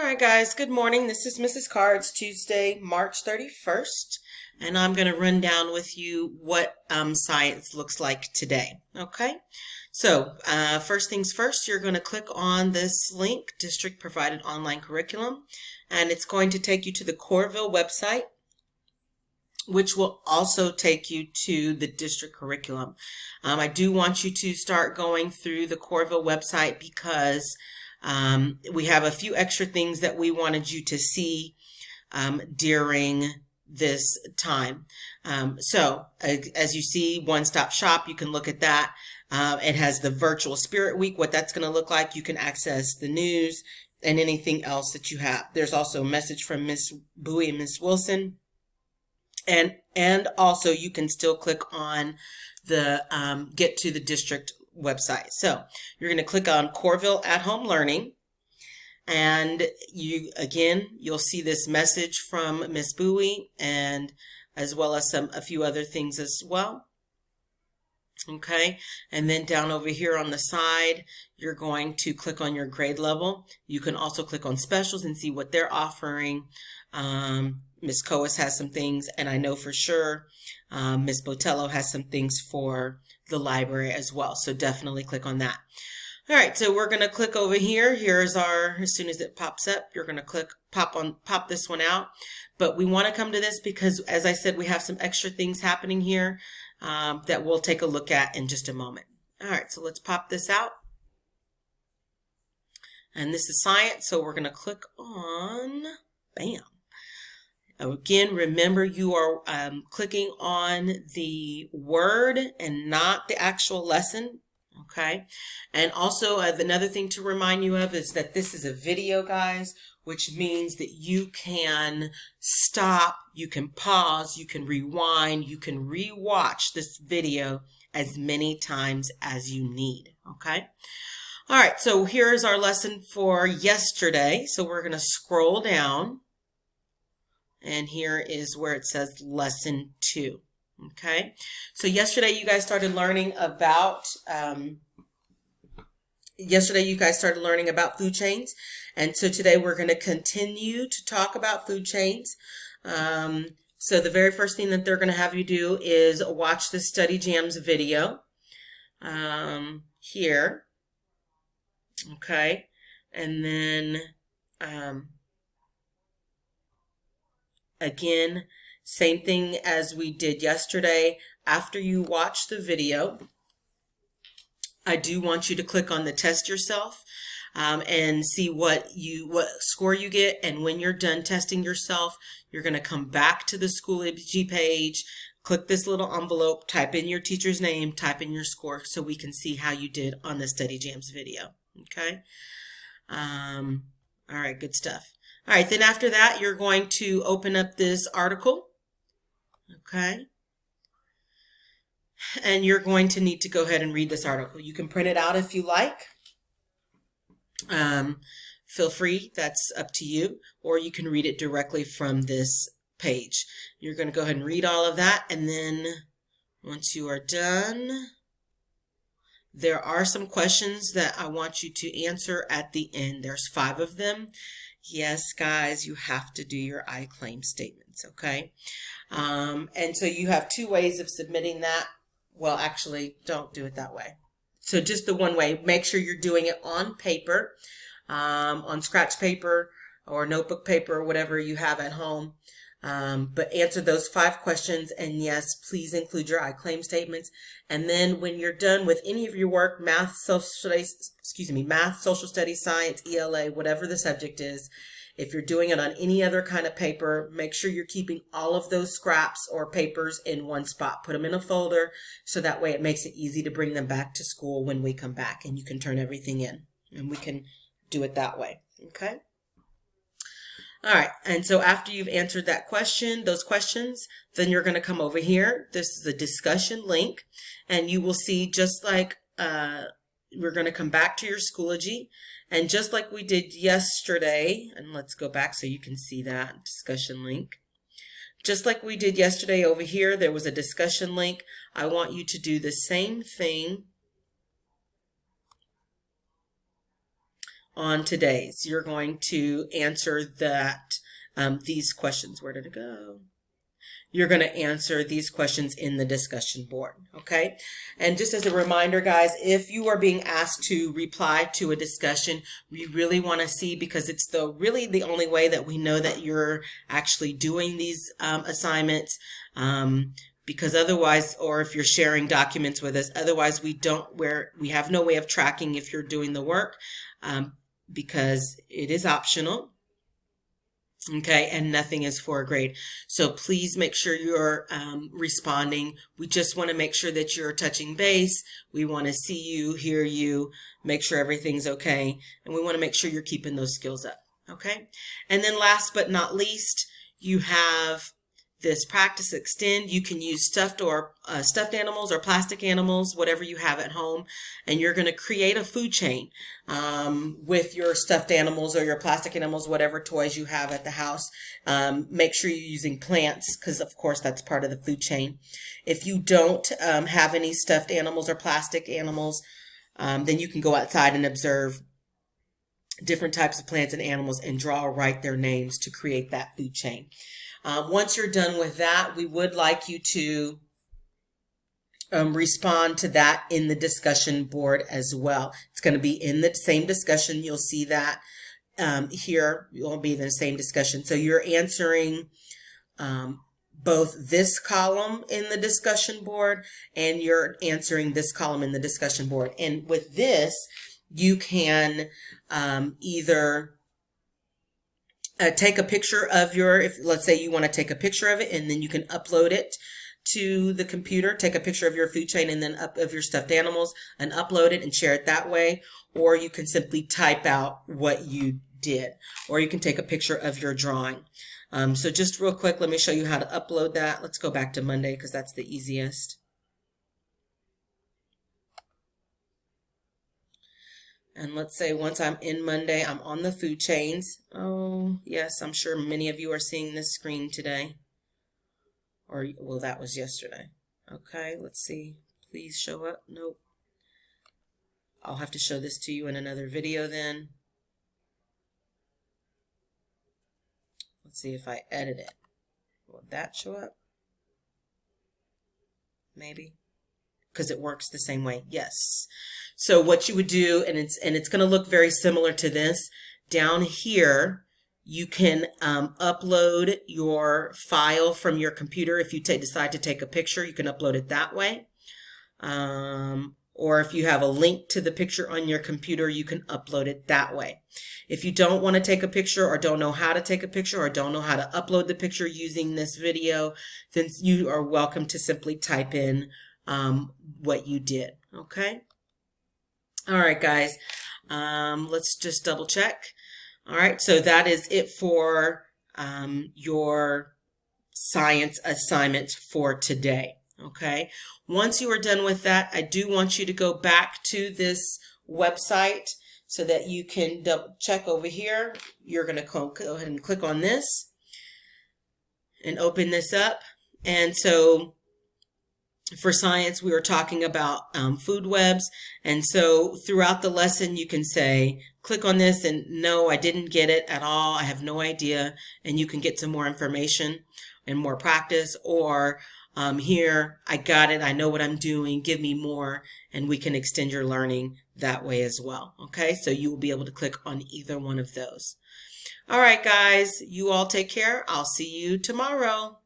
right, guys, good morning. This is Mrs. Carr. It's Tuesday, March 31st, and I'm going to run down with you what science looks like today. Okay, so first things first, you're going to click on this link, District Provided Online Curriculum, and it's going to take you to the Corville website, which will also take you to the district curriculum. I do want you to start going through the Corville website because we have a few extra things that we wanted you to see during this time. So as you see, one-stop shop, you can look at that. It has the virtual Spirit Week, what that's going to look like. You can access the news and anything else that you have. There's also a message from Miss Bowie and Miss Wilson. And also you can still click on the get to the district website. So you're going to click on Corville at Home Learning, and you'll see this message from Miss Bowie, and as well as a few other things as well. Okay, and then down over here on the side, you're going to click on your grade level. You can also click on specials and see what they're offering. Miss Coas has some things, and I know for sure Miss Botello has some things for the library as well. So definitely click on that. All right, so we're going to click over here. Here's as soon as it pops up, you're going to pop this one out. But we want to come to this because, as I said, we have some extra things happening here that we'll take a look at in just a moment. All right, so let's pop this out. And this is science, so we're going to click on, bam. Again, remember you are clicking on the word and not the actual lesson, okay? And also another thing to remind you of is that this is a video, guys, which means that you can stop, you can pause, you can rewind, you can re-watch this video as many times as you need, okay? All right, so here's our lesson for yesterday. So we're going to scroll down. And here is where it says lesson 2. Okay, so yesterday you guys started learning about food chains, and so today we're going to continue to talk about food chains. So the very first thing that they're going to have you do is watch the Study Jams video here. Okay, and then again, same thing as we did yesterday. After you watch the video, I do want you to click on the test yourself and see what score you get. And when you're done testing yourself, you're going to come back to the Schoology page, click this little envelope, type in your teacher's name, type in your score so we can see how you did on the Study Jams video. Okay. All right, good stuff. All right, then after that, you're going to open up this article, okay? And you're going to need to go ahead and read this article. You can print it out if you like. Feel free, that's up to you. Or you can read it directly from this page. You're going to go ahead and read all of that, and then once you are done, there are some questions that I want you to answer at the end. There's 5 of them. Yes, guys, you have to do your I claim statements, okay? And so you have 2 ways of submitting that. Well, actually, don't do it that way. So just the one way. Make sure you're doing it on paper, on scratch paper or notebook paper or whatever you have at home. But answer those 5 questions, and yes, please include your I claim statements. And then when you're done with any of your work, math, social studies, science, ELA, whatever the subject is, if you're doing it on any other kind of paper, make sure you're keeping all of those scraps or papers in one spot. Put them in a folder so that way it makes it easy to bring them back to school when we come back, and you can turn everything in, and we can do it that way, okay? All right, and so after you've answered those questions, then you're going to come over here. This is a discussion link, and you will see just like we're going to come back to your Schoology, and just like we did yesterday, and let's go back so you can see that discussion link. Just like we did yesterday over here, there was a discussion link. I want you to do the same thing on today's, you're going to answer these questions. Where did it go? You're going to answer these questions in the discussion board, okay? And just as a reminder, guys, if you are being asked to reply to a discussion, we really want to see, because it's really the only way that we know that you're actually doing these assignments, because otherwise, or if you're sharing documents with us, otherwise we have no way of tracking if you're doing the work, because it is optional. Okay, and nothing is for a grade. So please make sure you're responding. We just want to make sure that you're touching base. We want to see you, hear you, make sure everything's okay. And we want to make sure you're keeping those skills up. Okay, and then last but not least, you have this practice extend. You can use stuffed animals or plastic animals, whatever you have at home, and you're going to create a food chain with your stuffed animals or your plastic animals, whatever toys you have at the house. Make sure you're using plants, because of course that's part of the food chain. If you don't have any stuffed animals or plastic animals, then you can go outside and observe different types of plants and animals and draw or write their names to create that food chain. Once you're done with that, we would like you to respond to that in the discussion board as well. It's going to be in the same discussion. You'll see that here. It will be in the same discussion. So you're answering both this column in the discussion board, and you're answering this column in the discussion board. And with this, you can either take a picture of let's say you want to take a picture of it, and then you can upload it to the computer, take a picture of your food chain and then of your stuffed animals and upload it and share it that way. Or you can simply type out what you did, or you can take a picture of your drawing. So just real quick, let me show you how to upload that. Let's go back to Monday, because that's the easiest. And let's say once I'm in Monday, I'm on the food chains. Oh, yes, I'm sure many of you are seeing this screen today. Or, well, that was yesterday. Okay, let's see. Please show up. Nope. I'll have to show this to you in another video then. Let's see if I edit it. Will that show up? Maybe. Because it works the same way. Yes. So what you would do, and it's going to look very similar to this. Down here, you can upload your file from your computer. If you decide to take a picture, you can upload it that way. Or if you have a link to the picture on your computer, you can upload it that way. If you don't want to take a picture, or don't know how to take a picture, or don't know how to upload the picture using this video, then you are welcome to simply type in what you did. Okay. All right, guys. Let's just double check. All right. So that is it for your science assignment for today. Okay. Once you are done with that, I do want you to go back to this website so that you can double check over here. You're going to go ahead and click on this and open this up. And so for science, we were talking about food webs. And so throughout the lesson, you can say, click on this, and no, I didn't get it at all. I have no idea. And you can get some more information and more practice. Or here, I got it. I know what I'm doing. Give me more. And we can extend your learning that way as well. Okay, so you will be able to click on either one of those. All right, guys, you all take care. I'll see you tomorrow.